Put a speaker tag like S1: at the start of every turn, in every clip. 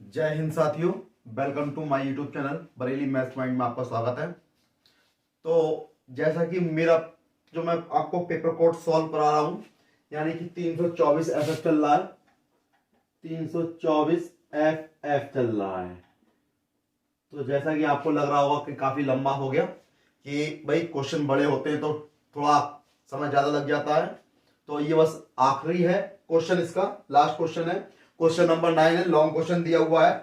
S1: जय हिंद साथियों। Welcome to my YouTube channel Bareilly Maths Mind में आपका स्वागत है। तो जैसा कि मेरा जो मैं आपको पेपर कोड सॉल्व करा रहा हूं, यानी कि 324 एफ चल रहा है। 324 एफ चल रहा है। तो जैसा कि आपको लग रहा होगा कि काफी लंबा हो गया, कि भाई क्वेश्चन बड़े होते हैं तो थोड़ा समय ज्यादा लग जाता है। तो ये बस आखिरी है क्वेश्चन, इसका लास्ट क्वेश्चन है। क्वेश्चन नंबर 9 है। लॉन्ग क्वेश्चन दिया हुआ है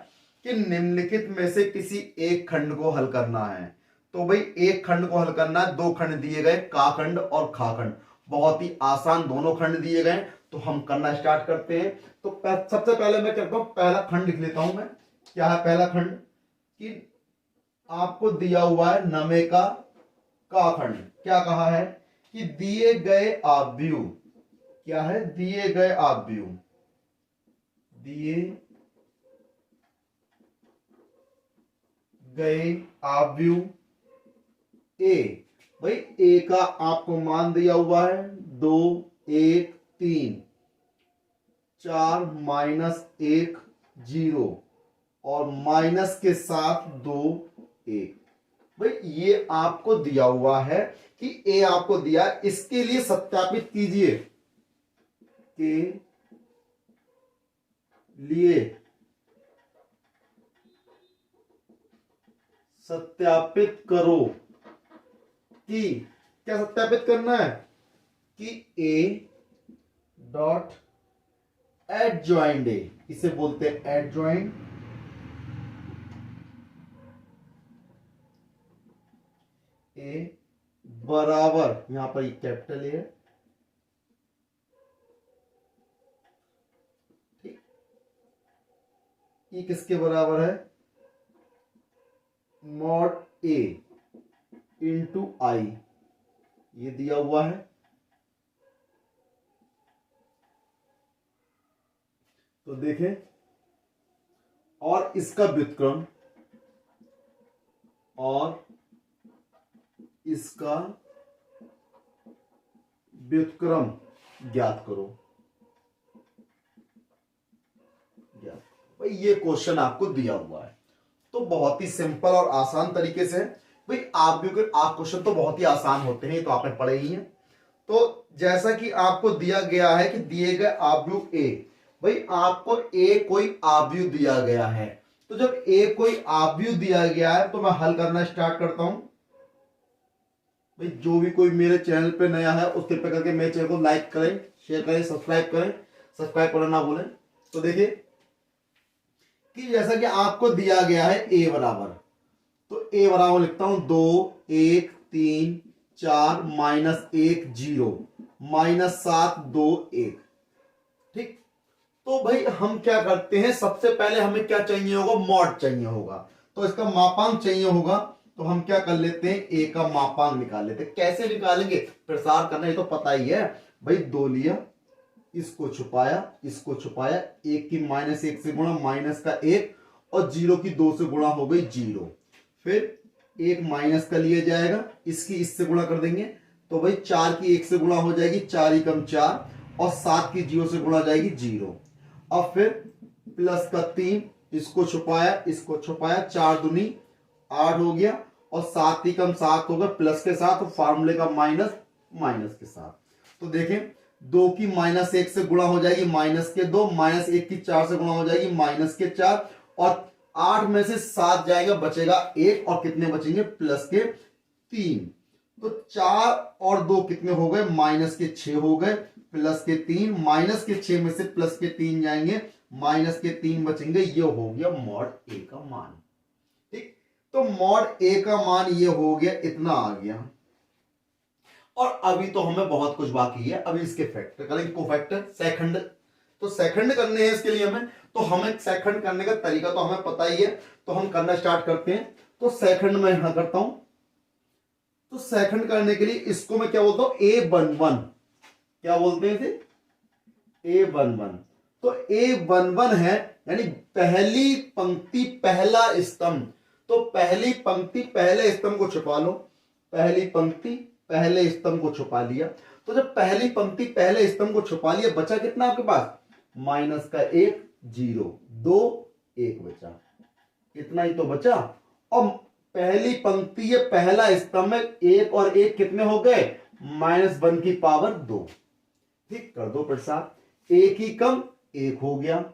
S1: कि निम्नलिखित में से किसी एक खंड को हल करना है। तो भाई एक खंड को हल करना है। दो खंड दिए गए, का खंड और खा खंड। बहुत ही आसान दोनों खंड दिए गए, तो हम करना स्टार्ट करते हैं। तो सबसे पहले मैं करता हूं, पहला खंड लिख लेता हूं मैं। क्या है पहला खंड? कि आपको दिया हुआ है नमे का खंड। क्या कहा है? कि दिए गए आव्यूह, क्या है? दिए गए आव्यूह, दिए गए आव्यूह ए। भाई ए का आपको मान दिया हुआ है 2, 1, 3, 4 -1 0 और माइनस के साथ 2 1। भाई ये आपको दिया हुआ है कि ए आपको दिया, इसके लिए सत्यापित कीजिए के लिए सत्यापित करो कि, क्या सत्यापित करना है? कि ए डॉट एडजॉइंड ए, इसे बोलते हैं एडजॉइंड ए बराबर, यहां पर ये कैपिटल ए है, ठीक। ये किसके बराबर है? मॉड ए इंटू आई, ये दिया हुआ है। तो देखें, और इसका व्युत्क्रम और इसका व्युत्क्रम ज्ञात करो। भाई ये क्वेश्चन आपको दिया हुआ है, तो बहुत ही सिंपल और आसान तरीके से। भाई आप भी क्वेश्चन तो बहुत ही आसान होते हैं, तो आपने पढ़े ही हैं। तो जैसा कि आपको दिया गया है कि दिए गए आव्यूह ए, भाई आपको ए कोई आव्यूह दिया गया है। तो जब ए कोई आव्यूह दिया गया है तो मैं हल करना स्टार्ट करता हूं। भाई जो भी कोई मेरे चैनल पे नया है उस कृपया करके मेरे चैनल को लाइक करें, शेयर करें, सब्सक्राइब करें। सब्सक्राइब करना ना भूलें। तो देखिए कि जैसा कि आपको दिया गया है ए बराबर, तो ए बराबर लिखता हूं 2, 1, 3, 4 -1 0 -7 2 1, ठीक। तो भाई हम क्या करते हैं, सबसे पहले हमें क्या चाहिए होगा? मॉड चाहिए होगा। तो इसका मापांक चाहिए होगा। तो हम क्या कर लेते हैं? ए का मापांक निकाल लेते हैं। कैसे निकालेंगे? प्रसार करना ये तो पता ही है। भाई 2 लिया, इसको छुपाया, इसको छुपाया, 1 की -1 से गुणा, माइनस का 1 और 0 की 2 से गुणा हो गई 0। फिर 1 माइनस का लिया जाएगा, इसकी इससे गुणा कर देंगे। तो भाई 4 की 1 से गुणा हो जाएगी, 4 ही कम 4, और 7 की 0 से गुणा जाएगी 0। अब फिर प्लस का 3, इसको छुपाया, इसको छुपाया, 4 दूनी 8 हो गया, और 7 ही कम 7 होगा, प्लस के साथ, फार्मूले का माइनस, माइनस के साथ। तो देखें 2 की -1 से गुणा हो जाएगी माइनस के 2, -1 की 4 से गुणा हो जाएगी माइनस के 4, और 8 में से 7 जाएगा, बचेगा 1, और कितने बचेंगे? प्लस के 3। तो 4 और 2 कितने हो गए? माइनस के 6 हो गए, प्लस के 3, माइनस के 6 में से प्लस के 3 जाएंगे, माइनस के 3 बचेंगे। ये हो गया मॉड ए का मान, ठीक। तो मॉड ए का मान ये हो गया, इतना आ गया। और अभी तो हमें बहुत कुछ बाकी है। अभी इसके फैक्टर करेंगे, कोफैक्टर, सेकंड। तो सेकंड करने हैं इसके लिए हमें, तो हमें सेकंड करने का तरीका तो हमें पता ही है। तो हम करना स्टार्ट करते हैं। तो सेकंड में यहां करता हूं। तो सेकंड करने के लिए इसको मैं क्या बोलता हूं? A11। क्या बोलते हैं इसे? A11। तो A11 है, यानी पहली पंक्ति पहला स्तंभ। तो पहली पंक्ति पहले स्तंभ को छुपा लो। पहली पंक्ति पहले स्तंभ को छुपा लिया। तो जब पहली पंक्ति पहले स्तंभ को छुपा लिया, बचा कितना आपके पास? माइनस का 1 0 2 एक बचा, इतना ही तो बचा। और पहली पंक्ति है, पहला स्तंभ में एक और एक कितने हो गए, -1 की पावर 2। ठीक, कर दो प्रसाद, एक ही कम एक हो गया,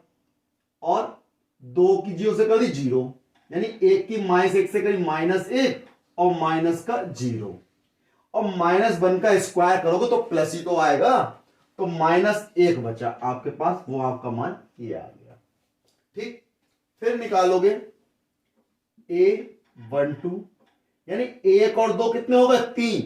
S1: और 2 की 0 से करी 0, यानी एक की -1 से करी -1 और माइनस का 0, और -1 का स्क्वायर करोगे तो प्लस ही तो आएगा, तो -1 बचा आपके पास, वो आपका मान ये आ गया। ठीक, फिर निकालोगे A12, यानी 1 और 2 कितने हो गए, 3।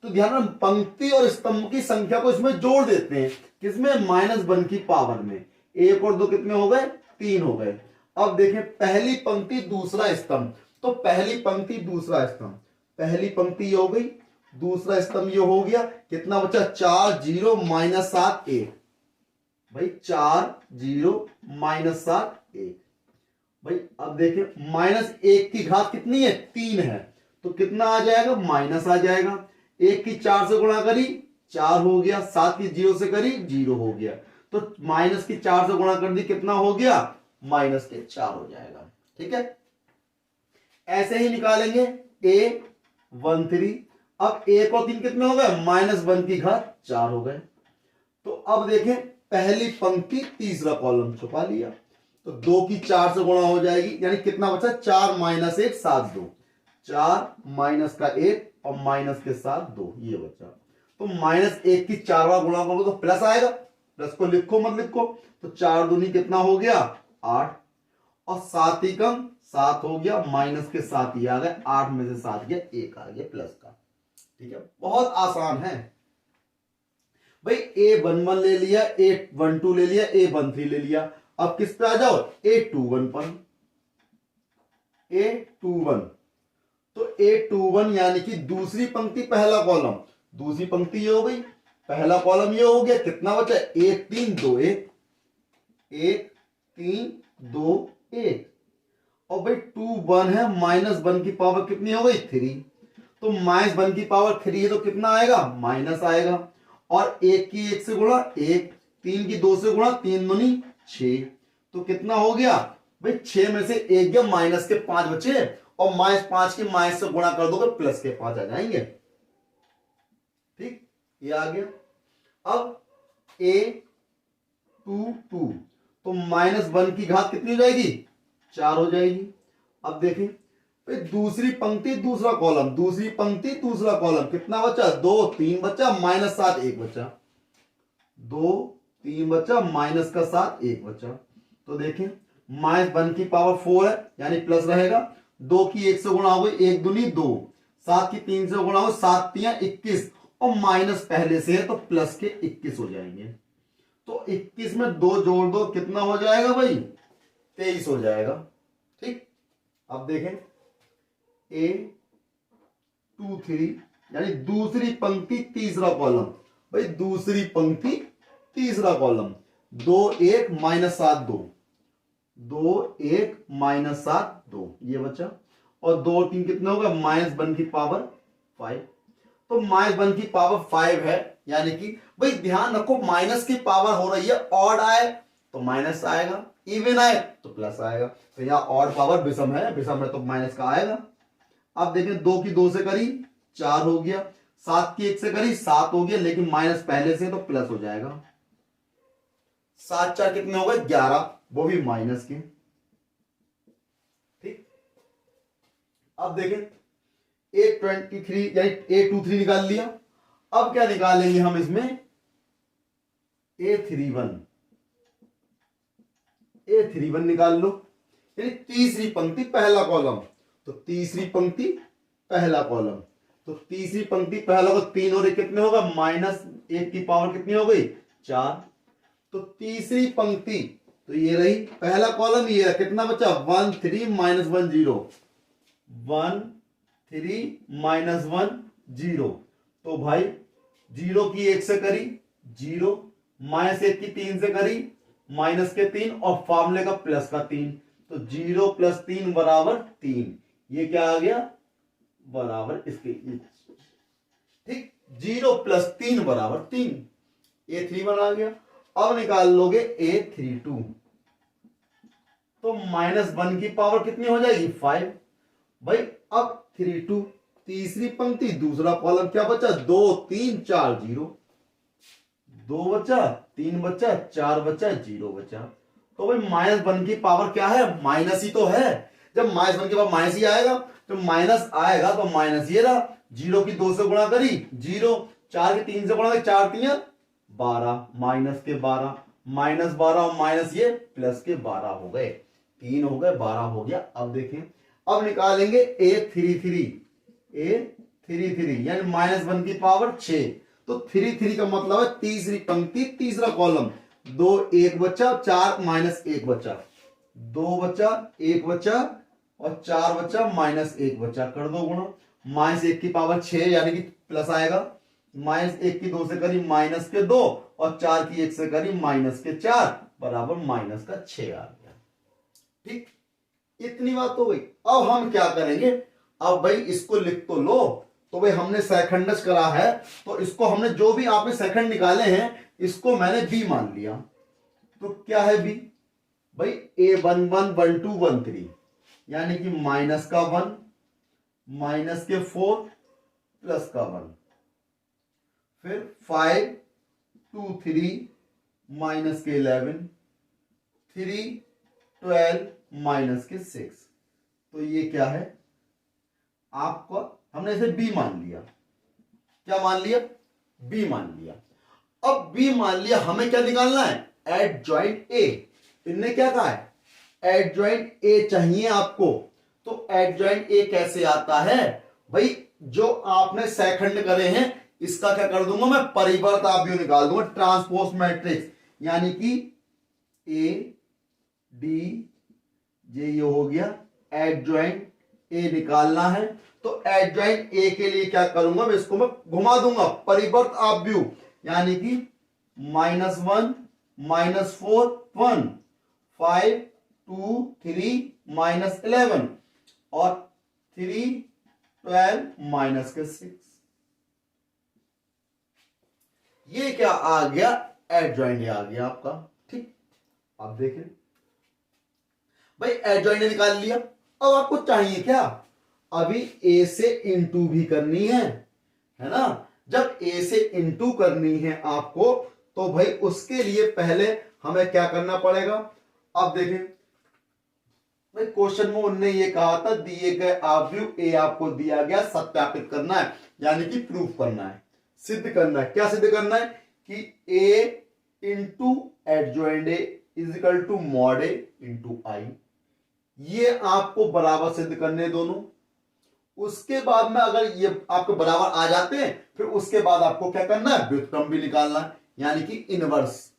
S1: तो ध्यान रखना, पंक्ति और स्तंभ की संख्या को इसमें जोड़ देते हैं, किसमें, -1 की पावर में। 1 और 2 कितने हो गए, 3 हो गए। अब देखें, पहली पंक्ति दूसरा स्तंभ, तो पहली पंक्ति दूसरा स्तंभ, पहली पंक्ति ये हो गई, दूसरा स्तंभ ये हो गया, कितना बचा, 4 0 -7 1। भाई 4 0 -7 1। भाई अब देखें, -1 की घात कितनी है, 3 है, तो कितना आ जाएगा, माइनस आ जाएगा। 1 की 4 से गुणा करी 4 हो गया, 7 की 0 से करी 0 हो गया, तो माइनस की 4 से गुणा कर दी, कितना हो गया, -4 हो जाएगा। ठीक है, ऐसे ही निकालेंगे A13। अब 1 और 3 कितने हो गए, -1 की घात 4 हो गए। तो अब देखें, पहली पंक्ति तीसरा कॉलम छुपा लिया, तो 2 की 4 से गुणा हो जाएगी, यानी कितना बचा, 4 - 1 7 2, 4 माइनस का 1 और माइनस के साथ 2, ये बचा। तो -1 की 4 बार गुणा करोगे तो प्लस आएगा, प्लस को लिखो मत लिखो, तो 4 दूनी कितना हो गया, 8, और 7 ही कम 7 हो गया, माइनस के साथ ही आ गए, 8 में से 7 गया, 1 आ गया प्लस का। ठीक है, बहुत आसान है भाई। A11 ले लिया, A12 ले लिया, A13 ले लिया, अब किस पे आ जाओ, A21 पर। A21, तो A21 यानी कि दूसरी पंक्ति पहला कॉलम, दूसरी पंक्ति ये हो गई, पहला कॉलम ये हो गया, कितना बचा, 1 3 2 1, 1 3 2 1, और भाई 2 1 है, -1 की पावर कितनी हो गई, 3, तो -1 की पावर 3 है, तो कितना आएगा, माइनस आएगा, और 1 की 1 से गुणा 1, 3 की 2 से गुणा 3 दूनी 6, तो कितना हो गया भाई, 6 में से 1 गया, माइनस के 5 बचे, और -5 की माइनस से गुणा कर दोगे, प्लस के 5 आ जाएंगे। ठीक, ये आ गया। अब A22, तो -1 की घात कितनी हो जाएगी, 4 हो जाएगी। अब देखें, दूसरी पंक्ति दूसरा कॉलम, दूसरी पंक्ति दूसरा कॉलम, कितना बचा, 2 3 बचा, -7 1 बचा, 2 3 बचा, माइनस का 7 1 बचा। तो देखें, -1 की पावर 4 है, यानी प्लस रहेगा, 2 की 1 से गुणा हो गई, 1 दूनी 2, 7 की 3 से गुणा हो, 7 3 21, और माइनस पहले से है तो प्लस के 21 हो जाएंगे, तो 21 में 2 जोड़ दो, कितना हो जाएगा भाई, 23 हो जाएगा। ठीक, अब देखें A23, यानी दूसरी पंक्ति तीसरा कॉलम, भाई दूसरी पंक्ति तीसरा कॉलम, 2 1 -7 2, 2 1 -7 2, ये बचा, और 2 3 कितने होगा, -1 की पावर 5, तो -1 की पावर 5 है, यानी कि भाई ध्यान रखो, माइनस की पावर हो रही है, ऑड आए तो माइनस आएगा, इवन आए तो प्लस आएगा, तो यहां ऑड पावर विषम है, विषम है तो माइनस का आएगा। अब देखें, 2 की 2 से करी 4 हो गया, 7 की 1 से करी 7 हो गया, लेकिन माइनस पहले से तो प्लस हो जाएगा, 7 4 कितने हो गए, 11, वो भी माइनस के। ठीक, अब देखें, A23 यानी A23 निकाल लिया, अब क्या निकालेंगे हम इसमें, A31 निकाल लो, यानी तीसरी पंक्ति पहला कॉलम, तो तीसरी पंक्ति पहला कॉलम, तो तीसरी पंक्ति पहला को 3 और 1 कितने होगा, -1 की पावर कितनी हो गई, 4, तो तीसरी पंक्ति, तो ये रही पहला कॉलम, ये रहा, कितना बचा, 1 3 -1 0, 1 3 -1 0, तो भाई 0 की 1 से करी 0, -1 की 3 से करी माइनस के 3, और फॉर्मूले का प्लस का 3, तो 0 + 3 = 3, ये क्या आ गया, बराबर इसके। ठीक, 0 + 3 = 3, A31 आ गया। अब निकाल लोगे A32, तो तो -1 की पावर कितनी हो जाएगी 5। भाई अब 3 2 तीसरी पंक्ति दूसरा कॉलम क्या बचा 2 3 4 0, 2 बचा 3 बचा 4 बचा 0 बचा। तो भाई -1 की पावर क्या है माइनस ही तो है। जब -1 के बाद माइनस ही आएगा, तो माइनस आएगा तो माइनस ये रहा। 0 की 2 से गुणा करी 0, 4 की 3 से गुणा करी 4 3 12, माइनस के 12, -12 और माइनस ये प्लस के 12 हो गए, 3 हो गए 12 हो गया। अब देखें, अब निकालेंगे A33 यानी -1 की पावर 6। तो 3 का मतलब है तीसरी पंक्ति तीसरा कॉलम, 2 1 बचा 4 -1 बचा, 2 बचा 1 बचा और 4 बचा -1 बचा, कर दो गुणा। -1 की पावर 6 यानी कि प्लस आएगा, -1 की 2 से करी -2 और 4 की 1 से करी -4 बराबर -6 आ गया। ठीक, इतनी बात हो गई। अब हम क्या करेंगे, अब भाई इसको लिख तो लो। तो भाई हमने सेकंडस करा है, तो इसको हमने जो भी आपने सेकंड निकाले हैं इसको मैंने बी मान लिया। तो क्या है बी भाई A11 12 13 यानी कि माइनस का 1 माइनस के 4 प्लस का 1, फिर 5 2 3 माइनस के 11 3 12 माइनस के 6। तो ये क्या है आपका, हमने इसे बी मान लिया। क्या मान लिया, बी मान लिया। अब बी मान लिया, हमें क्या निकालना है एडजॉइंट ए। इनने क्या कहा है एडजॉइंट ए चाहिए आपको। तो एडजॉइंट ए कैसे आता है भाई, जो आपने सेकंड करे हैं इसका क्या कर दूंगा मैं परिवर्त आव्यूह निकाल दूंगा, ट्रांसपोज मैट्रिक्स, यानी कि ए डी जे ये हो गया। एडजॉइंट ए निकालना है तो एडजॉइंट ए के लिए क्या करूंगा मैं, इसको मैं घुमा दूंगा परिवर्त आव्यूह, यानी कि -1 -4 1 5 2 3 -11 और 3 12 माइनस के 6। ये क्या आ गया एडजॉइंट आ गया आपका। ठीक, अब देखें भाई एडजॉइंट निकाल लिया। अब आपको चाहिए क्या, अभी ए से इनटू भी करनी है ना। जब ए से इनटू करनी है आपको तो भाई उसके लिए पहले हमें क्या करना पड़ेगा। अब देखें भाई क्वेश्चन में उन्होंने ये कहा था दिए गए आव्यूह ए आपको दिया गया, सत्यापित करना है यानी कि प्रूफ करना है, सिद्ध करना है। क्या सिद्ध करना है कि A into adjoint A is equal to mod A into I. ये आपको बराबर सिद्ध करने दोनों। उसके बाद में अगर ये आपको बराबर आ जाते हैं फिर उसके बाद आपको क्या करना है व्युत्क्रम भी निकालना है, यानी कि इनवर्स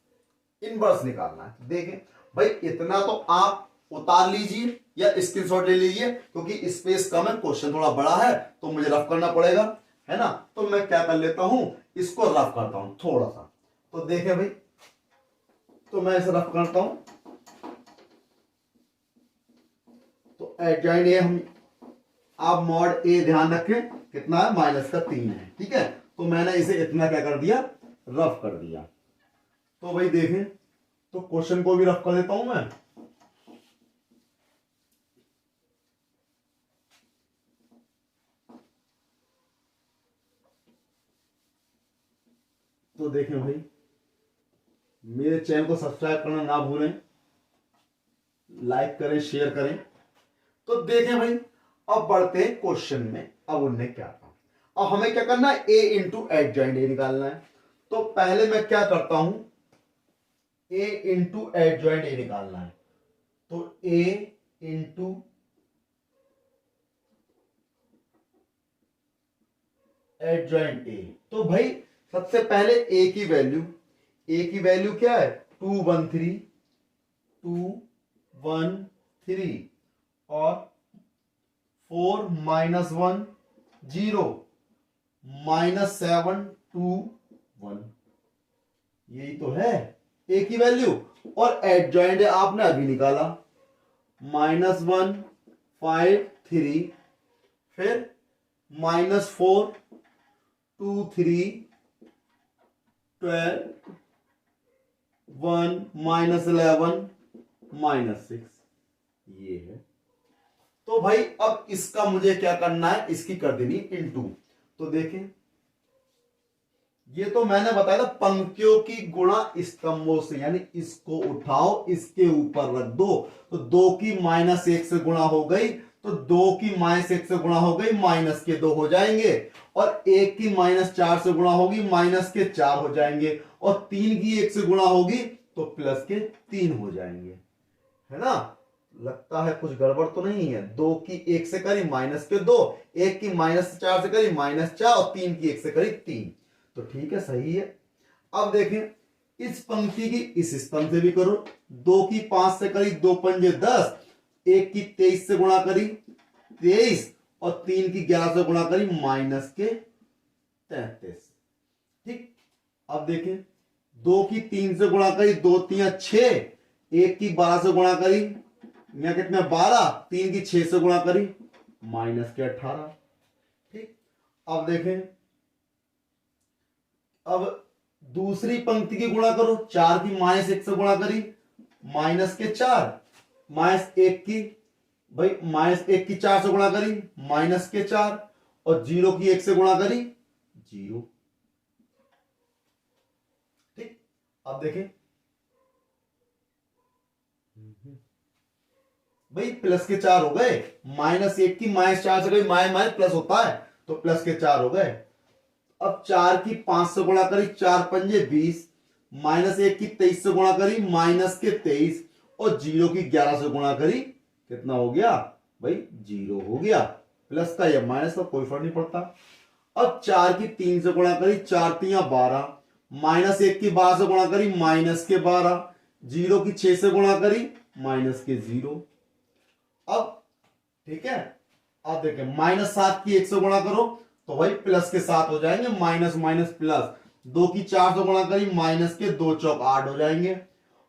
S1: निकालना है। देखें भाई इतना तो आप उतार लीजिए या स्क्रीनशॉट ले लीजिए, क्योंकि स्पेस कम है, क्वेश्चन थोड़ा बड़ा है तो मुझे रफ करना पड़ेगा, है ना। तो मैं क्या कर लेता हूं, इसको रफ करता हूं थोड़ा सा। तो देखें भाई, तो मैं इसे रफ करता हूं। तो एडजॉइंट ए हम आप मॉड ए ध्यान रखें कितना है -3 है। ठीक है, तो मैंने इसे इतना क्या कर दिया रफ कर दिया। तो भाई देखें, तो क्वेश्चन को भी रफ कर देता हूं मैं। तो देखें भाई, मेरे चैनल को सब्सक्राइब करना ना भूलें, लाइक करें शेयर करें। तो देखें भाई, अब बढ़ते हैं क्वेश्चन में। अब उनने क्या कहा, अब हमें क्या करना है ए इंटू एडजॉइंट ए निकालना है। तो पहले मैं क्या करता हूं, ए इंटू एडजॉइंट ए निकालना है। तो ए इंटू एडजॉइंट ए, तो भाई सबसे पहले ए की वैल्यू क्या है 2 1 3 2 1 3 और 4 -1 0 -7 2 1, यही तो है ए की वैल्यू। और एडजॉइंट आपने अभी निकाला -1 5 3 फिर -4 2 3 12 1 -11 -6। ये है। तो भाई अब इसका मुझे क्या करना है, इसकी कर देनी इनटू। तो देखें, ये तो मैंने बताया था पंक्तियों की गुणा स्तंभों से, यानी इसको उठाओ इसके ऊपर रख दो, तो 2 की -1 से गुणा हो गई, तो 2 की -1 से गुणा हो गई, माइनस के 2 हो जाएंगे, और 1 की -4 से गुणा होगी, माइनस के 4 हो जाएंगे, और 3 की 1 से गुणा होगी तो प्लस के 3 हो जाएंगे, है ना। लगता है कुछ गड़बड़ तो नहीं है। 2 की 1 से करी माइनस के 2, 1 की -4 से करी -4, और 3 की 1 से करी 3, तो ठीक है, सही है। अब देखें इस पंक्ति की इस स्तंभ से भी करो। 2 की 5 से करी 2 पंजे 10, 1 की 23 से गुणा करी 23, और 3 की 11 से गुणा करी माइनस के 33। ठीक, अब देखें 2 की 3 से गुणा करी, 2 3 6, 1 की 12 से गुणा करी, यहाँ कितने 12, 3 की 6 से गुणा करी माइनस के 18। ठीक, अब देखें, अब दूसरी पंक्ति की गुणा करो। 4 की -1 से गुणा करी माइनस के 4, -1 की, भाई -1 की 4 से गुणा करी माइनस के 4, और 0 की 1 से गुणा करी 0। ठीक, अब देखें भाई प्लस के 4 हो गए, -1 की -4 से गई माइनस प्लस होता है, तो प्लस के 4 हो गए। अब 4 की 5 से गुणा करी, 4 पंजे 20, -1 की 23 से गुणा करी माइनस के 23, और 0 की 11 से गुणा करी, कितना हो गया भाई 0 हो गया। प्लस का या माइनस का कोई फर्क नहीं पड़ता। अब 4 की 3 से गुणा करी, 4 3 12, -1 की 12 से गुणा करी माइनस के 12, 0 की 6 से गुणा करी माइनस के 0। अब ठीक है, अब देखें -7 की 1 से गुणा करो तो भाई प्लस के 7 हो जाएंगे, माइनस माइनस प्लस। 2 की 4 से गुणा करी माइनस के 2 चौक 8 हो जाएंगे,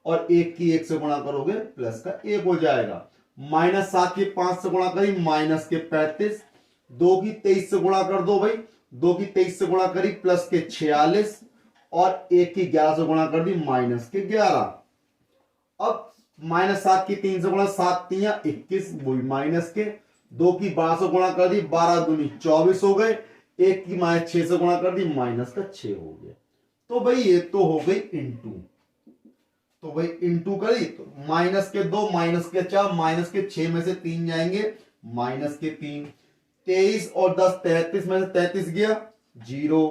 S1: और 1 की 1 से गुणा करोगे प्लस का 1 हो जाएगा। -7 की 5 से गुणा करी माइनस के 35, 2 की 23 से गुणा कर दो भाई, 2 की 23 से गुणा करी प्लस के 46, और 1 की 11 से गुणा कर दी माइनस के 11। अब -7 की 3 से गुणा, 7 3 21, वही माइनस के। 2 की 12 से गुणा कर दी, 12 दूनी 24 हो गए, 1 की -6 से गुणा कर दी माइनस का 6 हो गया। तो भाई ये तो हो गई इनटू, तो भाई इनटू करी तो माइनस के 2 माइनस के 4 माइनस के 6 में से 3 जाएंगे माइनस के 3, 23 और 10 33 में से 33 गया 0,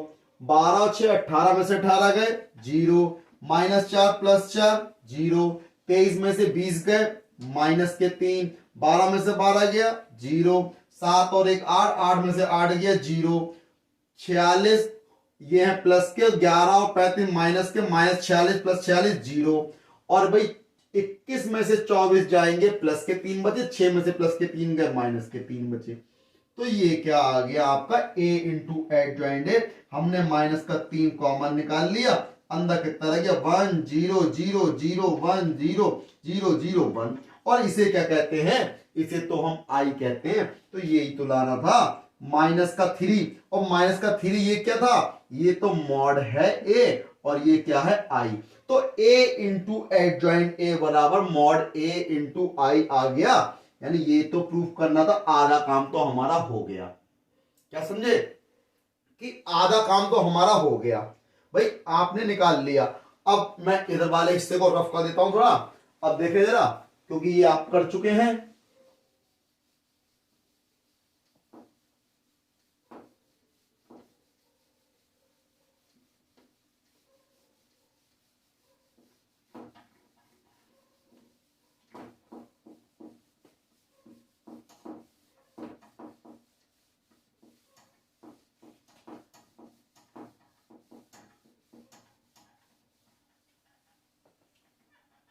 S1: 12 और 6 18 में से 18 गए 0, -4 + 4 0, 23 में से 20 गए माइनस के 3, 12 में से 12 गया 0, 7 और 1 8, 8 में से 8 गया 0, 46 ये है प्लस के, 11 और 35 माइनस के, -46 + 46 0, और भाई 21 में से 24 जाएंगे प्लस के 3 बचे, 6 में से प्लस के 3 गए माइनस के 3 बचे। तो ये क्या आ गया आपका a इंटू एडजॉइंट है। हमने माइनस का 3 कॉमन निकाल लिया, अंदर कितना रह गया 1 0 0 0 1 0 0 0 1, और इसे क्या कहते हैं, इसे तो हम i कहते हैं। तो यही तो लाना था माइनस का 3, और माइनस का 3 ये क्या था, ये तो मॉड है a, और ये क्या है i। तो a इंटू एडजॉइंट a बराबर मॉड a इंटू i आ गया, यानी ये तो प्रूफ करना था, आधा काम तो हमारा हो गया। क्या समझे कि आधा काम तो हमारा हो गया, भाई आपने निकाल लिया। अब मैं इधर वाले हिस्से को रफ कर देता हूं थोड़ा, अब देखे जरा, क्योंकि ये आप कर चुके हैं।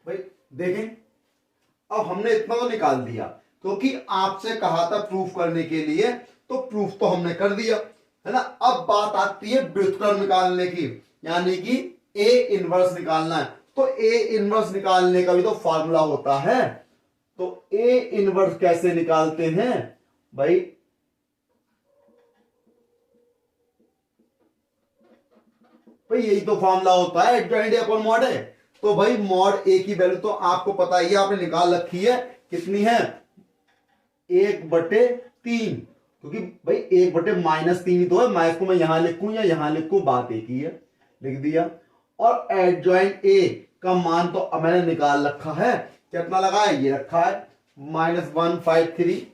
S1: भाई देखें, अब हमने इतना तो निकाल दिया, क्योंकि आपसे कहा था प्रूफ करने के लिए, तो प्रूफ तो हमने कर दिया, है ना। अब बात आती है व्युत्क्रम निकालने की, यानी कि ए इनवर्स निकालना है। तो ए इनवर्स निकालने का भी तो फॉर्मूला होता है। तो ए इनवर्स कैसे निकालते हैं भाई, यही तो फॉर्मूला होता है, एडजॉइंट अपॉन मॉड है। तो भाई मॉड ए की वैल्यू तो आपको पता ही है, आपने निकाल रखी है कितनी है 1/3, क्योंकि भाई 1/-3 ही तो है, मैं इसको मैं यहां लिखूं या यहां लिखूं, बात एक ही है, लिख दिया। और एडजॉइंट ए का मान तो मैंने निकाल रखा है, कितना लगा है, ये रखा है -153,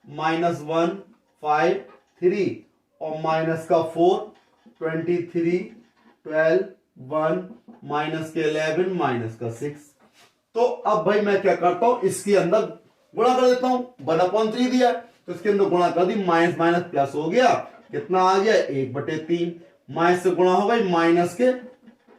S1: -153 और माइनस का 4, 23, 12, 1 माइनस के 11 माइनस का 6। तो अब भाई मैं क्या करता हूं, इसके अंदर गुणा कर देता हूं, 1/3 दिया तो इसके अंदर गुणा कर दी, माइनस माइनस प्लस हो गया, कितना आ गया 1/3, माइनस से गुणा हो गई माइनस के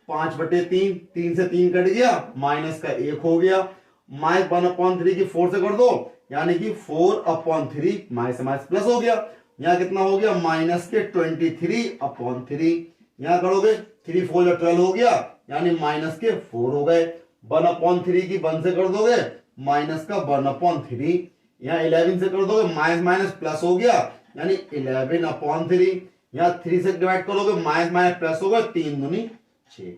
S1: 5/3, 3 से 3 कट गया, माइनस का 1 हो गया, माइनस 1/3 की 4 से कर दो, यानी कि 4/3, माइनस से माइनस प्लस हो गया, यहां कितना हो गया माइनस के 23/3, यहां करोगे 3 4 या 12 हो गया, यानी माइनस के 4 हो गए, 1/3 की 1 से कर दोगे माइनस का 1/3, यहां 11 से कर दोगे माइनस माइनस प्लस हो गया, यानी 11/3, यहां 3 से डिवाइड करोगे माइनस माइनस प्लस होगा, 3 दूनी 6।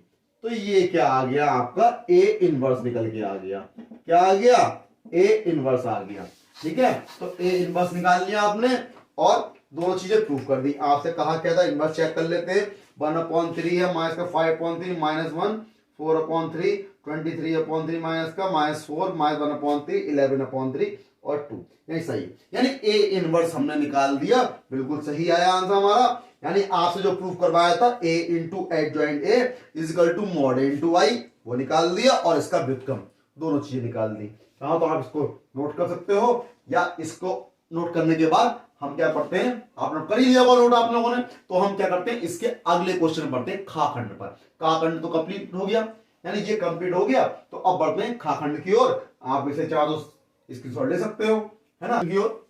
S1: तो ये क्या आ गया आपका ए इनवर्स निकल के आ गया, क्या आ गया ए इनवर्स आ गया। ठीक है, तो ए इनवर्स निकाल लिया आपने और दोनों चीजें प्रूव कर दी। आपसे कहा क्या था, इनवर्स चेक कर लेते हैं। 1/3 है माइनस का 5/3 -1, 4/3, 23/3 माइनस का -4, -1/3, 11/3 और 2, यही सही, यानी ए इनवर्स हमने निकाल दिया, बिल्कुल सही आया आंसर हमारा। यानी आपसे जो प्रूफ करवाया था a into adjoint A is equal to mod A into I, वो निकाल दिया और इसका व्युत्क्रम, दोनों चीजें निकाल दी। हाँ, तो आप इसको नोट कर सकते हो, या इसको नोट करने के बाद हम क्या पढ़ते हैं, आप नोट कर ही लिया होगा नोट आप लोगों ने, तो हम क्या करते हैं इसके अगले क्वेश्चन पढ़ते हैं खाखंड पर। खाखंड तो कंप्लीट हो गया, यानी ये कंप्लीट हो गया, तो अब बढ़ते हैं खाखंड की ओर। आप इसे चाहो तो स्क्रीनशॉट ले सकते हो, है ना, की ओर।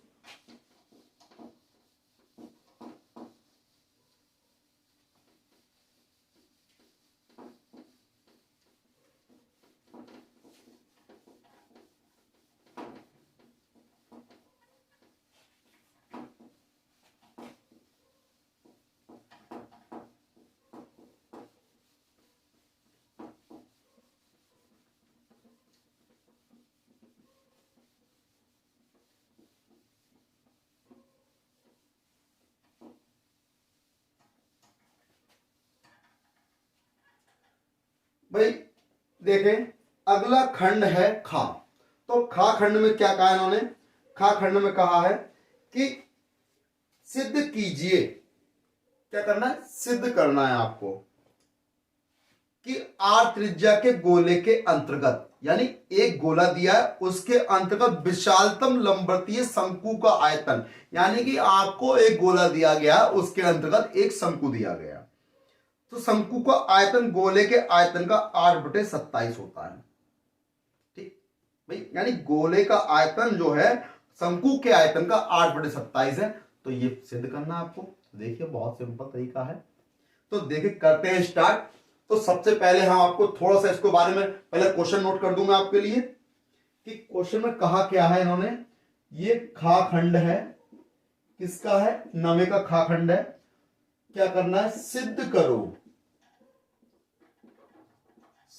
S1: भाई देखें, अगला खंड है खा। तो खा खंड में क्या कहा इन्होंने, खा खंड में कहा है कि सिद्ध कीजिए, क्या करना है, सिद्ध करना है आपको कि आर त्रिज्या के गोले के अंतर्गत, यानी एक गोला दिया है उसके अंतर्गत विशालतम लंबवतीय शंकु का आयतन, यानी कि आपको एक गोला दिया गया उसके अंतर्गत एक शंकु दिया गया, तो शंकु का आयतन गोले के आयतन का 8/27 होता है। ठीक भाई, यानी गोले का आयतन जो है शंकु के आयतन का 8/27 है, तो ये सिद्ध करना आपको। देखिए बहुत सिंपल तरीका है, तो देखिए करते हैं स्टार्ट। तो सबसे पहले हम आपको थोड़ा सा इसके बारे में पहले क्वेश्चन नोट कर दूंगा आपके लिए कि क्वेश्चन में कहा क्या है इन्होंने, ये खा खंड है, किसका है, नवे का खा खंड है। क्या करना है, सिद्ध करो,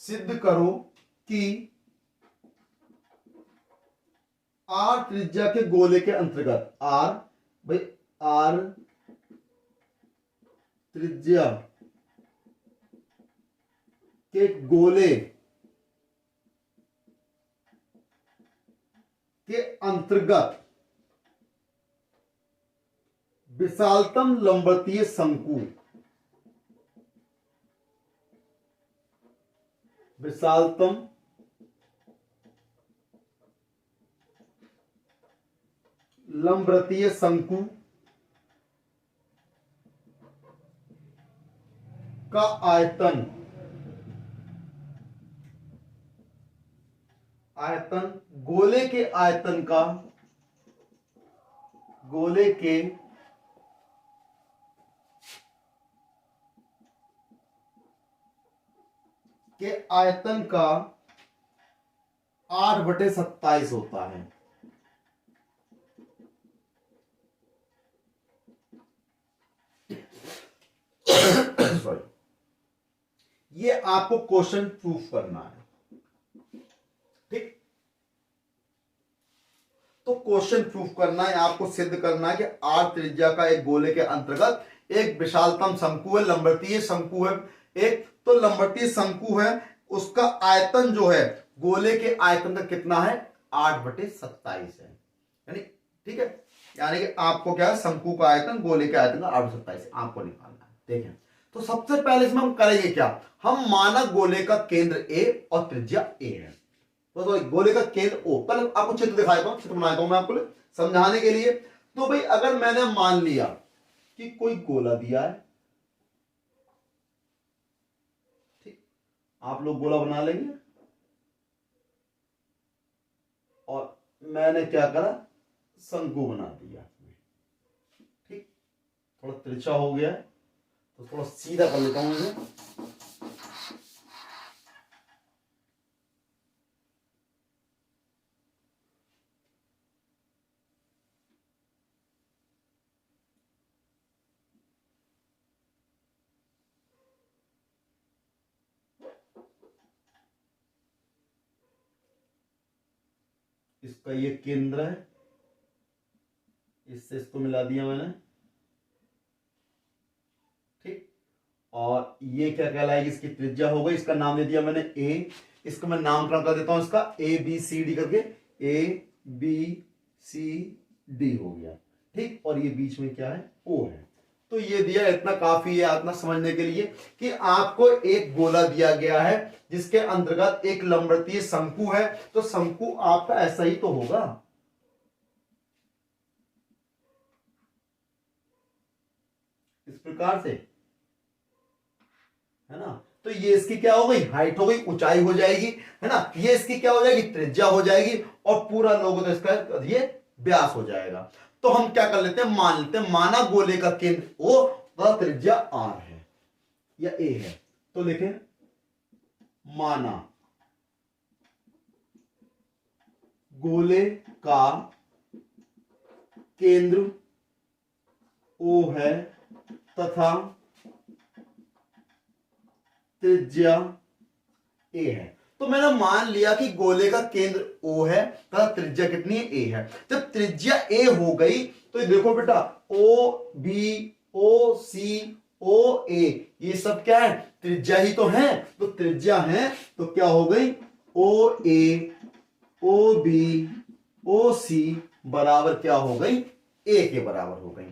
S1: सिद्ध करो कि आर त्रिज्या के गोले के अंतर्गत, आर भाई आर त्रिज्या के गोले के अंतर्गत विशालतम लंबवतीय शंकु, विशालतम लंबवतीय शंकु का आयतन, आयतन गोले के आयतन का, गोले के आयतन का 8/27 होता है। सॉरी, ये आपको क्वेश्चन प्रूफ करना है। ठीक, तो क्वेश्चन प्रूफ करना है, आपको सिद्ध करना है कि आर त्रिज्या का एक गोले के अंतर्गत एक विशालतम शंकु है, लंबवतीय शंकु है एक, तो लंबवतीय शंकु है, उसका आयतन जो है गोले के आयतन का कितना है 8/27 है, यानी ठीक है, यानी कि आपको क्या है शंकु का आयतन गोले के आयतन का 8/27 आपको निकालना है। देखें तो सबसे पहले इसमें हम करेंगे क्या, हम माना गोले का केंद्र ए और त्रिज्या ए है, तो गोले का केंद्र ओ, पहले आपको चित्र दिखाया था, चित्र बनाया था मैं आपको समझाने के लिए। तो भाई अगर मैंने मान लिया कि कोई गोला दिया है, ठीक, आप लोग गोला बना लेंगे, और मैंने क्या करा शंकु बना दिया, ठीक, थोड़ा तिरछा हो गया है तो थोड़ा सीधा कर लेता हूं इसे। इसका ये केंद्र है, इससे इसको मिला दिया मैंने, ठीक, और ये क्या कहलाएगी इसकी त्रिज्या हो गई, इसका नाम दे दिया मैंने ए, इसको मैं नामकरण कर देता हूं इसका ABCD करके, ABCD हो गया, ठीक, और ये बीच में क्या है O है। तो ये दिया, इतना काफी है इतना समझने के लिए कि आपको एक गोला दिया गया है जिसके अंतर्गत एक लंबवतीय शंकु है, तो शंकु आपका ऐसा ही तो होगा, इस प्रकार से, है ना। तो ये इसकी क्या हो गई हाइट हो गई, ऊंचाई हो जाएगी, है ना, ये इसकी क्या हो जाएगी त्रिज्या हो जाएगी, और पूरा लोगो तो इसका ये व्यास हो जाएगा। तो हम क्या कर लेते हैं, मान लेते हैं माना गोले का केंद्र O तथा त्रिज्या R है या A है, तो लिखें माना गोले का केंद्र O है तथा त्रिज्या A है। तो मैंने मान लिया कि गोले का केंद्र O है तथा त्रिज्या कितनी है A है। जब त्रिज्या A हो गई तो देखो बेटा OB OC OA ये सब क्या है त्रिज्या ही तो है, तो त्रिज्या है तो क्या हो गई OA OB OC बराबर क्या हो गई A के बराबर हो गई।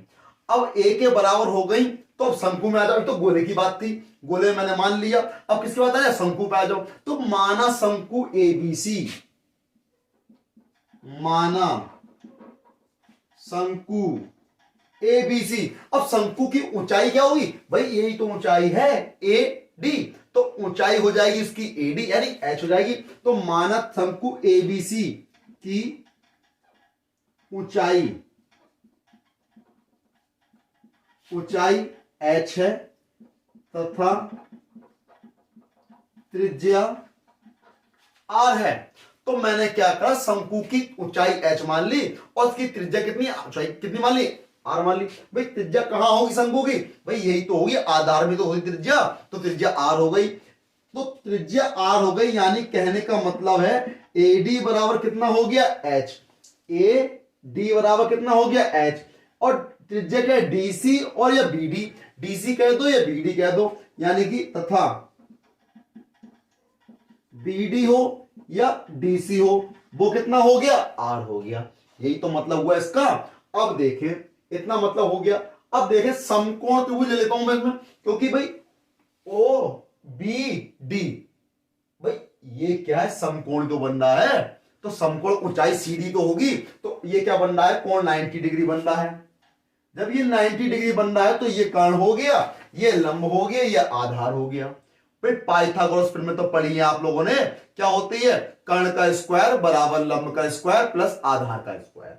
S1: अब A के बराबर हो गई तो अब शंकु में आ जाओ, तो गोले की बात थी, गोले मैंने मान लिया, अब किसकी बात आ जाए शंकु पे आ जाओ। तो माना शंकु ABC, माना शंकु ABC, अब शंकु की ऊंचाई क्या होगी भाई यही तो ऊंचाई है AD, तो ऊंचाई हो जाएगी इसकी AD यानी H हो जाएगी। तो माना शंकु ABC की ऊंचाई H है तथा त्रिज्या R है। तो मैंने क्या करा शंकु की ऊंचाई H मान ली और उसकी त्रिज्या कितनी ऊंचाई कितनी मान ली R मान ली। भाई त्रिज्या कहां होगी शंकु की, भाई यही तो होगी आधार में तो होगी त्रिज्या, तो त्रिज्या R हो गई। तो त्रिज्या R हो गई यानी कहने का मतलब है AD बराबर कितना हो गया H, AD बराबर कितना हो गया H, और त्रिज्या क्या है DC और या BD, DC कह दो या BD कह दो, यानी कि तथा BD हो या DC हो वो कितना हो गया R हो गया। यही तो मतलब हुआ इसका। अब देखें इतना मतलब हो गया, अब देखें समकोण त्रिभुज ले लेता हूं मैं इसमें, क्योंकि भाई OBD भाई ये क्या है समकोण तो बन रहा है, तो समकोण ऊंचाई CD तो होगी, तो ये क्या बन रहा है कोण 90 डिग्री बन रहा है। जब ये 90 डिग्री बन रहा है तो ये कर्ण हो गया, ये लंब हो गया, ये आधार हो गया। भाई पाइथागोरस प्रमेय तो पढ़ी है आप लोगों ने, क्या होती है कर्ण का स्क्वायर बराबर लंब का स्क्वायर प्लस आधार का स्क्वायर।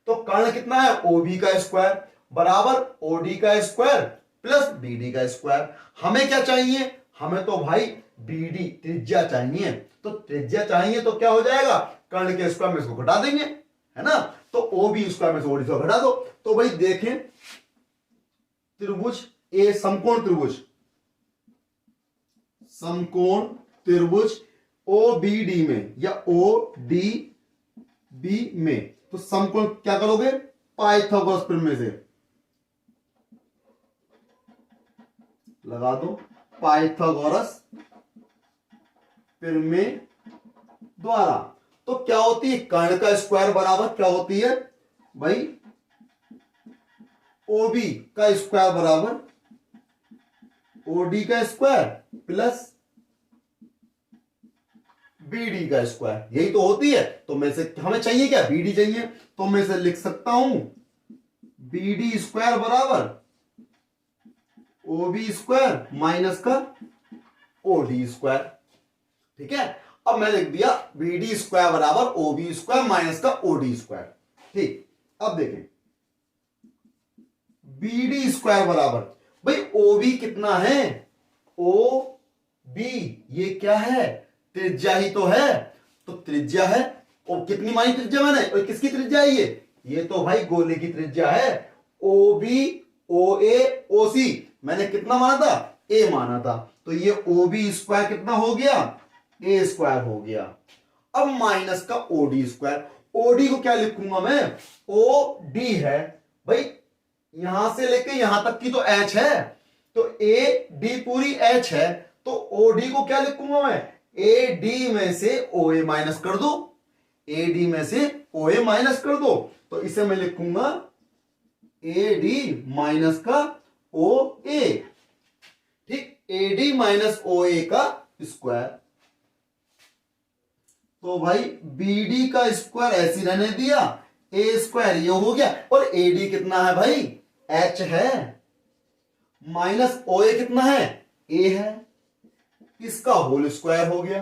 S1: तो कर्ण कितना है OB का स्क्वायर बराबर OD का स्क्वायर प्लस BD का स्क्वायर। हमें क्या चाहिए, हमें तो भाई BD त्रिज्या चाहिए, तो त्रिज्या चाहिए तो क्या हो जाएगा कर्ण के स्क्वायर में इसको घटा देंगे, है ना, तो OB स्क्वायर में से OD स्क्वायर घटा दो। तो भाई देखें त्रिभुज ए समकोण त्रिभुज OBD में या ODB में तो सम को क्या करोगे, पाइथागोरस प्रमेय से लगा दो, पाइथागोरस प्रमेय द्वारा। तो क्या होती है, कर्ण का स्क्वायर बराबर क्या होती है भाई, ओबी का स्क्वायर बराबर ओडी का स्क्वायर प्लस बीडी का स्क्वायर, यही तो होती है। तो मैं से हमें चाहिए क्या, बीडी चाहिए, तो मैं से लिख सकता हूं बीडी स्क्वायर बराबर ओबी स्क्वायर माइनस का ओडी स्क्वायर। ठीक है, अब मैं लिख दिया बीडी स्क्वायर बराबर ओबी स्क्वायर माइनस का ओडी स्क्वायर। ठीक, अब देखें बीडी स्क्वायर बराबर, भाई ओबी कितना है, ओ बी ये क्या है, त्रिज्या ही तो है। तो त्रिज्या है, और कितनी मानी त्रिज्या मैंने, और किसकी त्रिज्या है ये तो भाई गोले की त्रिज्या है। ओ बी ओ ए ओ सी मैंने कितना माना था, ए माना था, तो ये ओ बी स्क्वायर कितना हो गया, ए स्क्वायर हो गया। अब माइनस का ओडी स्क्वायर, ओडी को क्या लिखूंगा मैं, ओ डी है, भाई यहां से लेके यहां तक की तो एच है, तो ए डी पूरी एच है, तो ओ डी को क्या लिखूंगा मैं, ए डी में से ओ ए माइनस कर दो, ए डी में से ओ ए माइनस कर दो, तो इसे मैं लिखूंगा ए डी माइनस का ओ ए। ठीक, ए डी माइनस ओ ए का स्क्वायर, तो भाई बी डी का स्क्वायर ऐसे रहने दिया, ए स्क्वायर ये हो गया, और ए डी कितना है भाई, एच है, माइनस ओ ए कितना है, ए है, इसका होल स्क्वायर हो गया।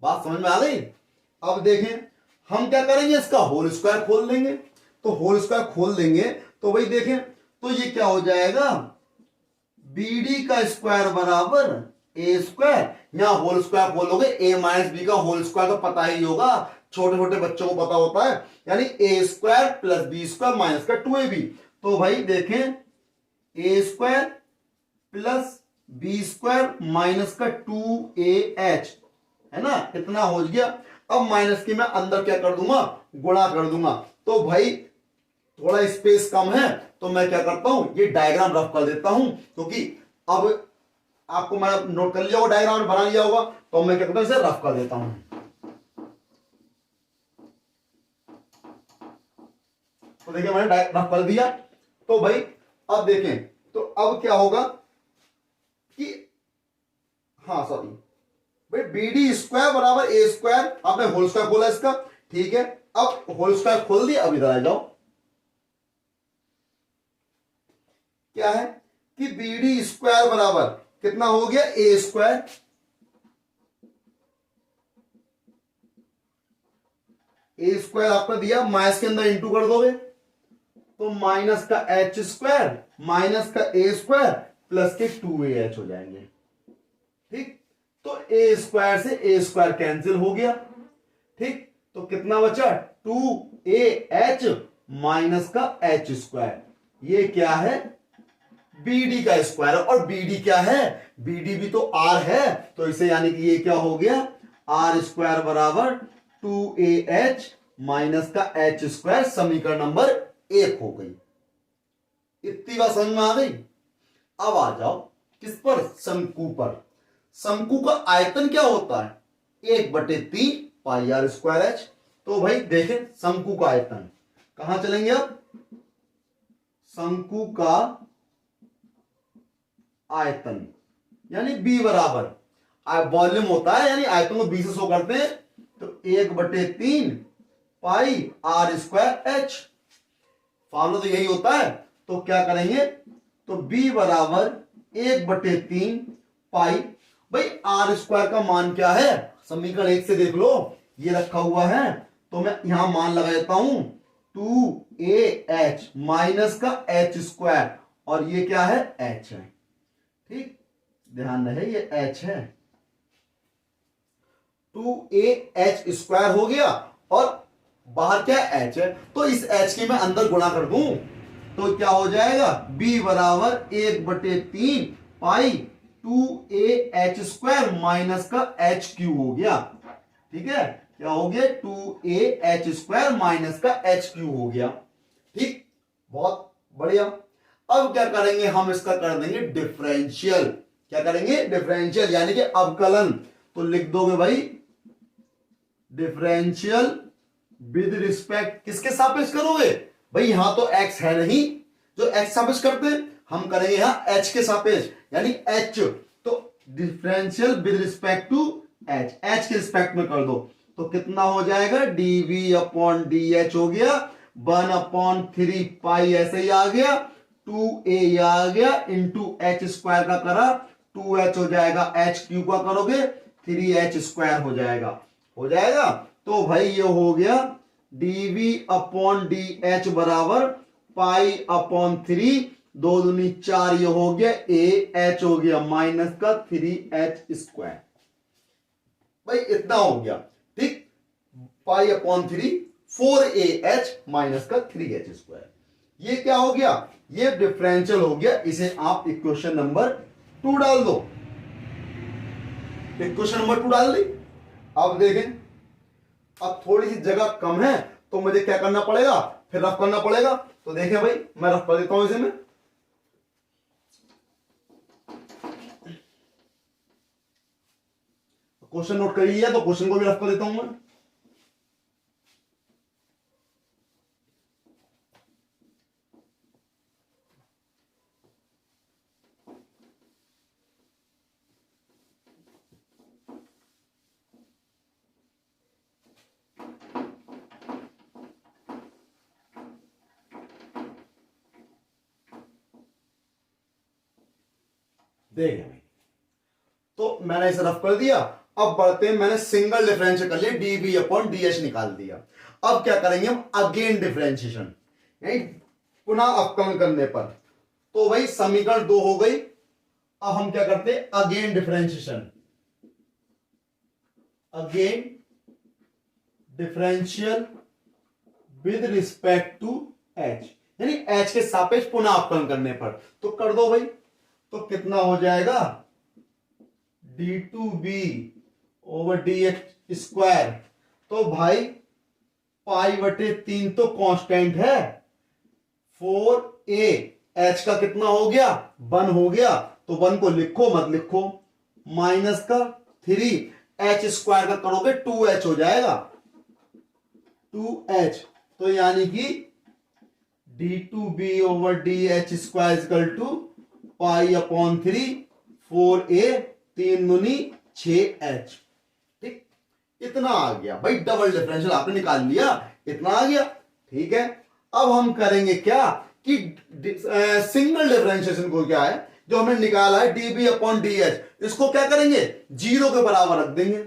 S1: बात समझ में आ गई। अब देखें हम क्या करेंगे, इसका होल स्क्वायर खोल लेंगे, तो होल स्क्वायर खोल देंगे तो भाई देखें तो ये क्या हो जाएगा, बी डी का स्क्वायर बराबर ए स्क्वायर, यहां होल स्क्वायर खोलोगे, ए माइनस बी का होल स्क्वायर तो पता ही होगा, छोटे छोटे बच्चों को पता होता है, यानी A square plus B square minus का 2ab। तो भाई देखें A square plus B square minus का 2ah है ना, इतना हो गया। अब माइनस के मैं अंदर क्या कर दूंगा, गुणा कर दूंगा। तो भाई थोड़ा स्पेस कम है, तो मैं क्या करता हूं, ये डायग्राम रफ कर देता हूं, क्योंकि अब आपको मैं नोट कर लिया होगा, डायग्राम बना लिया होगा, तो मैं क्या करता हूं, इसे रफ कर देता हूं। तो देखिए मैंने रफ कर दिया। तो भाई अब देखें, तो अब क्या होगा कि हाँ सॉरी भाई बी डी स्क्वायर बराबर ए स्क्वायर, आपने होल स्क्वायर खोला इसका, ठीक है। अब होल स्क्वायर खोल दिया, अब इधर आ जाओ, क्या है कि बी डी स्क्वायर बराबर कितना हो गया, ए स्क्वायर, ए स्क्वायर आपका दिया, माइनस के अंदर इंटू कर दोगे, तो माइनस का एच स्क्वायर माइनस का ए स्क्वायर प्लस के 2ah हो जाएंगे। ठीक, तो ए स्क्वायर से ए स्क्वायर कैंसिल हो गया। ठीक, तो कितना बचा, 2ah माइनस का एच स्क्वायर, ये क्या है, बीडी का स्क्वायर, और बीडी क्या है, बीडी भी तो आर है, तो इसे यानी कि ये क्या हो गया, आर स्क्वायर बराबर 2ah माइनस का एच स्क्वायर, समीकरण नंबर 1 हो गई। इतनी बात समझ में आ गई। अब आ जाओ किस पर, शंकु पर। शंकु का आयतन क्या होता है, 1/3 पाई आर स्क्वायर एच। तो भाई देखें शंकु का आयतन, कहां चलेंगे अब, शंकु का आयतन यानी बी बराबर वॉल्यूम होता है, यानी आयतन को बी से शो करते हैं, तो 1/3 पाई आर स्क्वायर एच, फॉर्मूला तो यही होता है। तो क्या करेंगे, तो b बराबर 1/3 पाई, भाई आर स्क्वायर का मान क्या है, समीकरण 1 से देख लो, ये रखा हुआ है, तो मैं यहां मान लगा देता हूं 2ah माइनस का एच स्क्वायर, और ये क्या है, h है। ठीक, ध्यान रहे ये h है, 2ah स्क्वायर हो गया, और बाहर क्या h है, तो इस h की मैं अंदर गुणा कर दूं, तो क्या हो जाएगा, b बराबर 1/3 पाई 2ah स्क्वायर माइनस का h क्यूब हो गया। ठीक है, क्या हो गया 2a h² माइनस का h³ हो गया। ठीक, बहुत बढ़िया। अब क्या करेंगे हम, इसका कर देंगे डिफरेंशियल। क्या करेंगे, डिफरेंशियल यानी कि अवकलन। तो लिख दोगे भाई डिफरेंशियल विद रिस्पेक्ट, किसके सापेक्ष करोगे भाई, यहां तो x है नहीं जो x सापेक्ष करते हैं, हम करेंगे यहां h के सापेक्ष यानी h। तो differential with respect to h के रिस्पेक्ट में कर दो तो कितना हो जाएगा dv/dh हो गया 1/3 पाई, ऐसे ही आ गया 2a आ गया इंटू h² का करा 2h हो जाएगा, h³ का करोगे 3h² हो जाएगा। तो भाई ये हो गया dv/dh बराबर पाई/3, 2 दूनी 4, ये हो गया ah हो गया माइनस का 3h²। भाई इतना हो गया। ठीक, पाई/3 4ah माइनस का 3h²। ये क्या हो गया, ये डिफरेंशियल हो गया। इसे आप इक्वेशन नंबर 2 डाल दो। इक्वेशन नंबर 2 डाल दी। अब देखें, अब थोड़ी सी जगह कम है तो मुझे क्या करना पड़ेगा, फिर रफ करना पड़ेगा। तो देखें भाई, मैं रफ कर देता हूं इसे। मैं क्वेश्चन नोट कर लिया तो क्वेश्चन को भी रफ कर देता हूं मैं। देखें भाई, तो मैंने इसे रफ कर दिया। अब बढ़ते हैं, मैंने सिंगल डिफरेंशियल कर लिया, dv/dh निकाल दिया। अब क्या करेंगे हम, अगेन डिफरेंशिएशन यानी पुनः अवकलन करने पर। तो भाई समीकरण 2 हो गई। अब हम क्या करते हैं, again differentiation, again differential with respect to h यानी h के सापेक्ष पुनः अवकलन करने पर। तो कर दो भाई, तो कितना हो जाएगा d2b/dh²। तो भाई पाई/3 तो कांस्टेंट है, 4a h का कितना हो गया 1 हो गया, तो 1 को लिखो मत लिखो, माइनस का 3h² का करोगे 2h हो जाएगा 2h। तो यानी कि d2b/dh² पाई/3 4a 3 दूनी 6h। ठीक, इतना आ गया भाई, डबल डिफरेंशियल आपने निकाल लिया, इतना आ गया। ठीक है, अब हम करेंगे क्या कि सिंगल डिफरेंशिएशन को क्या है जो हमने निकाला है dv/dh, इसको क्या करेंगे 0 के बराबर रख देंगे।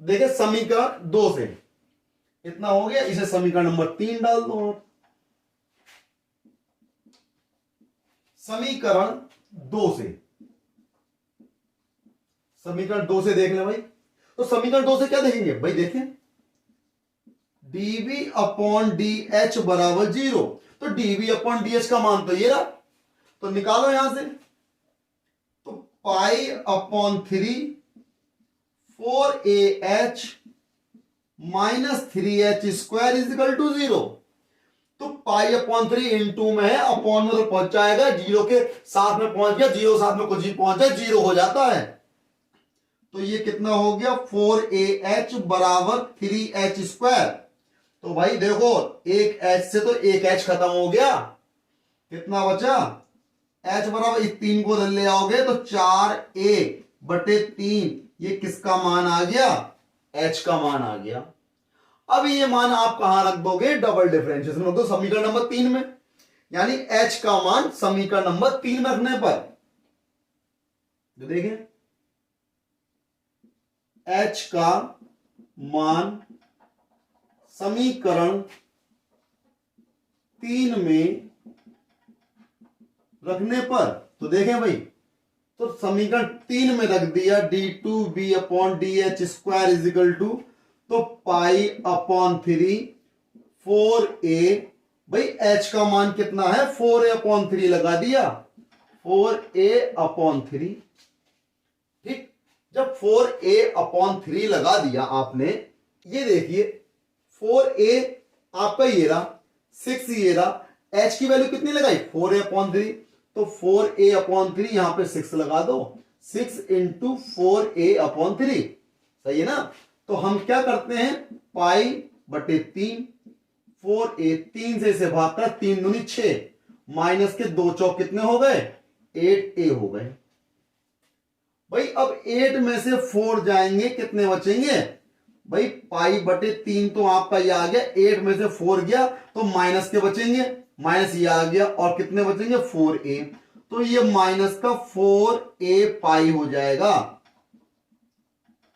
S1: देखिए समीकरण 2 से इतना हो गया, इसे समीकरण नंबर 3 डाल दो। समीकरण 2 से, समीकरण 2 से देख ले भाई। तो समीकरण 2 से क्या देखेंगे भाई, देखें dv/dh बराबर 0। तो dv/dh का मान तो ये रहा, तो निकालो यहां से। तो पाई/3 4ah minus 3h² is equal to 0। तो पाई/3 इंटू में है, अपॉन में तो पहुंच जाएगा, 0 के साथ में पहुंच गया, 0 साथ में कुछ ही पहुंचा, 0 हो जाता है। तो ये कितना हो गया 4ah बराबर 3h²। तो भाई देखो एक h से तो एक h खत्म हो गया, कितना बचा h बराबर, इस 3 को ले आओगे तो 4a/3, ये किसका मान आ गया h का मान आ गया। अब ये मान आप कहां रख दोगे, डबल डिफरेंशिएशन रख दो समीकरण नंबर 3 में, यानी h का मान समीकरण नंबर 3 में रखने पर जो देखें h का मान समीकरण 3 में रखने पर, तो देखें भाई, तो समीकरण 3 में रख दिया d2b/dh² इजिकल टू, तो पाई/3 4a, भाई h का मान कितना है 4a/3 लगा दिया, 4a/3। ठीक, जब 4a/3 लगा दिया आपने ये देखिए 4a आपका ये रहा, 6 ये रहा, h की वैल्यू कितनी लगाई 4a/3, तो 4a/3 यहां पे 6 लगा दो, 6 इंटू 4a/3, सही है ना। तो हम क्या करते हैं π/3, 4a 3 से इसे भाग कर 3 दूनी 6, माइनस के 2 चौक कितने हो गए 8a हो गए। भाई अब 8 में से 4 जाएंगे कितने बचेंगे भाई π/3 तो आपका ये आ गया, 8 में से 4 गया तो माइनस के बचेंगे, माइनस ये आ गया और कितने बचेंगे 4a, तो ये माइनस का 4a हो जाएगा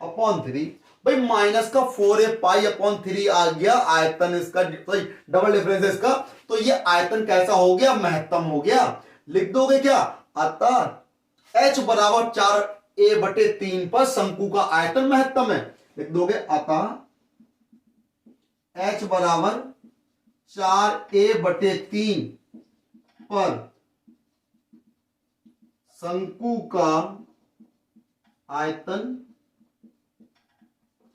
S1: अपॉन 3। भाई माइनस का 4a/3 आ गया आयतन इसका, डबल डिफरेंस है इसका, तो ये आयतन कैसा हो गया महत्तम हो गया। लिख दोगे क्या, अतः h बराबर 4a/3 पर शंकु का आयतन महत्तम है। लिख दोगे अतः h बराबर 4a/3 पर शंकु का आयतन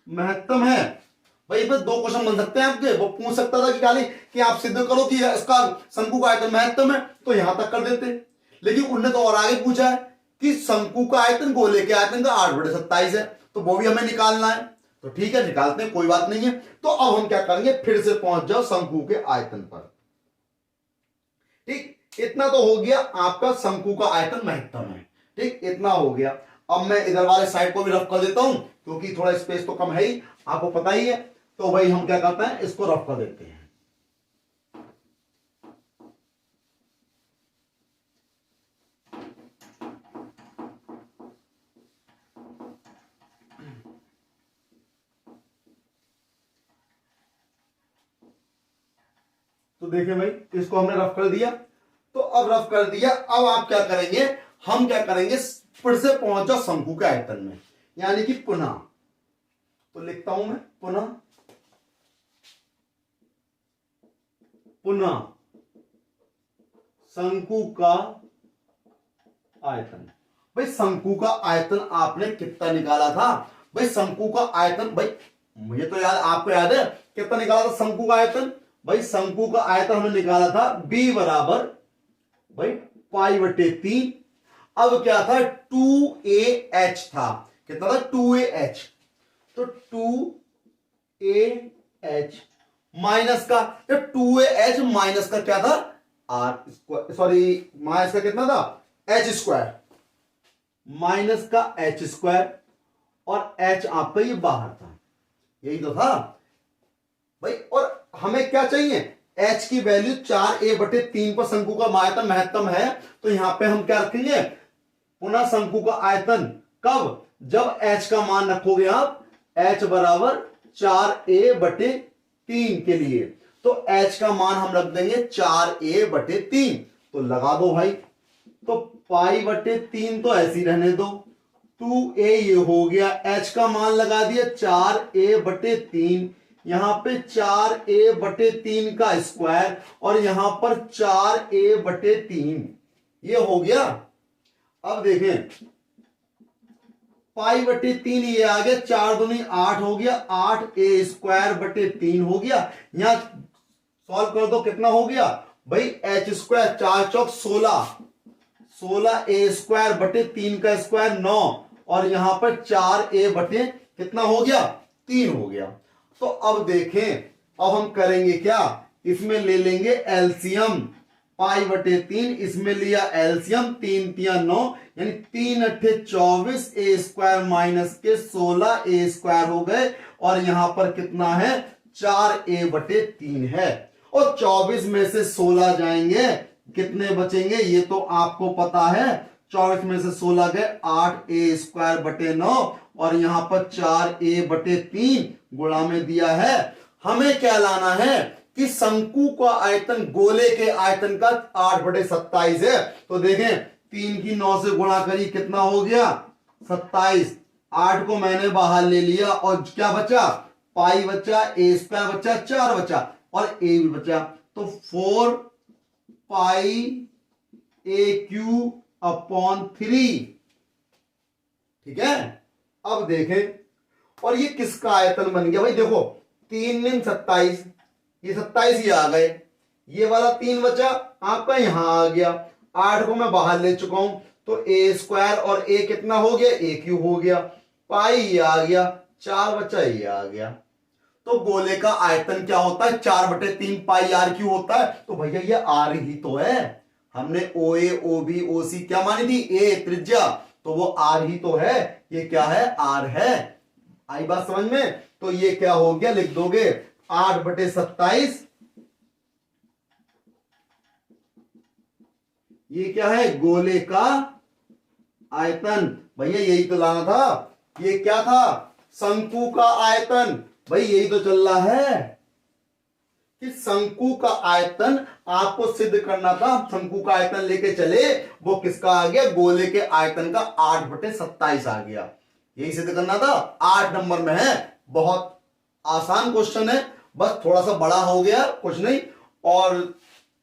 S1: महत्तम है। भाई बस 2 क्वेश्चन बन सकते हैं आपके, वो पूछ सकता था कि खाली कि आप सिद्ध करो कि इसका शंकु का आयतन महत्तम है, तो यहां तक कर देते, लेकिन उन्होंने तो और आगे पूछा है कि शंकु का आयतन गोले के आयतन का 8/27 है, तो वो भी हमें निकालना है। तो ठीक है निकालते हैं, कोई बात नहीं है। तो अब हम क्या करेंगे, फिर से पहुंच जाओ शंकु के आयतन पर। ठीक, इतना तो हो गया आपका शंकु का आयतन महत्तम है। ठीक, इतना हो गया। अब मैं इधर वाले साइड को भी रफ कर देता हूं, क्योंकि थोड़ा स्पेस तो कम है ही, आपको पता ही है। तो भाई हम क्या करते हैं, इसको रफ कर देते हैं। तो देखिए भाई इसको हमने रफ कर दिया, तो अब रफ कर दिया, अब आप क्या करेंगे, हम क्या करेंगे, फिर से पहुंच जाओ शंकु के आयतन में, यानी कि पुनः। तो लिखता हूं मैं पुनः, पुनः शंकु का आयतन। भाई शंकु का आयतन आपने कितना निकाला था, भाई शंकु का आयतन, भाई मुझे तो याद, आपको याद है कितना निकाला था शंकु का आयतन। भाई शंकु का आयतन हमने निकाला था b बराबर भाई π/3। अब क्या था 2ah था, कितना था 2ah, तो 2ah माइनस का, तो 2ah माइनस का क्या था आर स्क्वायर, सॉरी माइनस का कितना था h², माइनस का h², और h आपका ये बाहर था, यही तो था भाई। और हमें क्या चाहिए, h की वैल्यू 4a/3 पर शंकु का आयतन महत्तम है, तो यहां पे हम क्या रखेंगे, पुनः शंकु का आयतन, कब, जब h का मान रखोगे आप h बराबर 4a/3 के लिए, तो h का मान हम रख देंगे 4a/3। तो लगा दो भाई, तो π/3 तो ऐसे ही रहने दो, 2a ये हो गया, h का मान लगा दिया 4a/3, यहां पे 4a/3 का स्क्वायर, और यहां पर 4a/3, ये हो गया। अब देखें π/3 ये आ गया, 4 दूनी 8 हो गया, 8a²/3 हो गया। यहां सॉल्व कर दो, कितना हो गया भाई h², 4 चौक 16, 16a²/3 का स्क्वायर 9, और यहां पर 4a/ कितना हो गया 3 हो गया। तो अब देखें, अब हम करेंगे क्या, इसमें ले लेंगे एलसीएम, π/3 इसमें लिया एलसीएम, 3 3 9, यानी 3 8 24, a² माइनस के 16a² हो गए, और यहां पर कितना है 4a/3 है, और 24 में से 16 जाएंगे कितने बचेंगे, ये तो आपको पता है, 24 में से 16 गए 8a²/9, और यहां पर 4a/3 गुणा में दिया है। हमें क्या लाना है कि शंकु का आयतन गोले के आयतन का 8/27 है। तो देखें 3 की 9 से गुणा करी, कितना हो गया 27, 8 को मैंने बाहर ले लिया, और क्या बचा पाई बचा, a² बचा, 4 बचा, और a भी बचा, तो 4πaq/3। ठीक है, अब देखें, और ये किसका आयतन बन गया भाई? देखो 3 × 27, ये 27 ही आ गए, ये वाला 3 बचा आपका यहां आ गया, 8 को मैं बाहर ले चुका हूं, तो a² और a कितना हो गया? a³ हो गया, पाई ये आ गया, 4 बचा ये आ गया। तो गोले का आयतन क्या होता है? 4/3 पाई r³ होता है। तो भैया ये r ही तो है, हमने OA OB OC क्या मानी थी? a त्रिज्या, तो वो r ही तो है, ये क्या है? r है। आई बात समझ में? तो ये क्या हो गया? लिख दोगे 8/27, ये क्या है? गोले का आयतन। भैया यही तो लाना था, ये क्या था? शंकु का आयतन। भाई यही तो चल रहा है कि शंकु का आयतन आपको सिद्ध करना था। शंकु का आयतन लेके चले, वो किसका आ गया? गोले के आयतन का 8/27 आ गया। यही सिद्ध करना था, 8 नंबर में है। बहुत आसान क्वेश्चन है, बस थोड़ा सा बड़ा हो गया, कुछ नहीं। और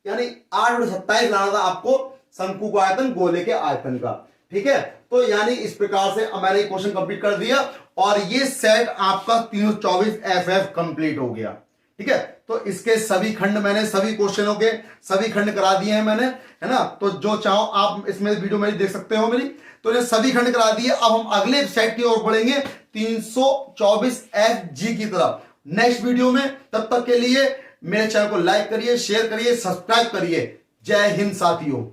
S1: यानी 8/27 लाना था आपको शंकु का आयतन गोले के आयतन का। ठीक है, तो यानी इस प्रकार से मैंने क्वेश्चन कंप्लीट कर दिया और ये सेट आपका 324 FF कंप्लीट हो गया। ठीक है, तो इसके सभी खंड मैंने सभी क्वेश्चनों के सभी खंड करा दिए हैं मैंने, है ना। तो जो चाहो आप इसमें वीडियो मेरी देख सकते हो मेरी। तो ये सभी खंड करा दिए। अब हम अगले सेट की ओर बढ़ेंगे 324 FG की तरफ नेक्स्ट वीडियो में। तब तक के लिए मेरे चैनल को लाइक करिए, शेयर करिए, सब्सक्राइब करिए। जय हिंद साथियों।